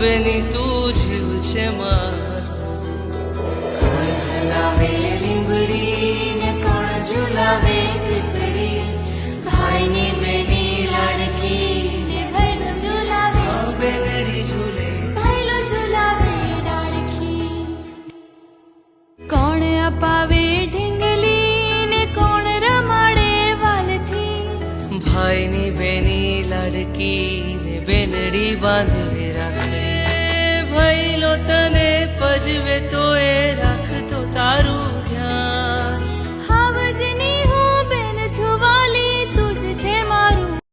બેની તું જીવ છે મારો. કોણ હલાવે લીંબડી ને કોણ ઝુલાવે પીપળી, ભાઈની બેની લાડકી ને ભાઈલો ઝુલાવે, બેનડી ઝૂલે ભાઈલો ઝુલાવે ડાળખી. કોણ અપાવે ઢીંગલી ને કોણ રમાડે વાલથી, ભાઈની બેની લાડકી ને બેનડી બાંધે રાખે. ભૈલો તને પજવે તો એ રાખતો તારું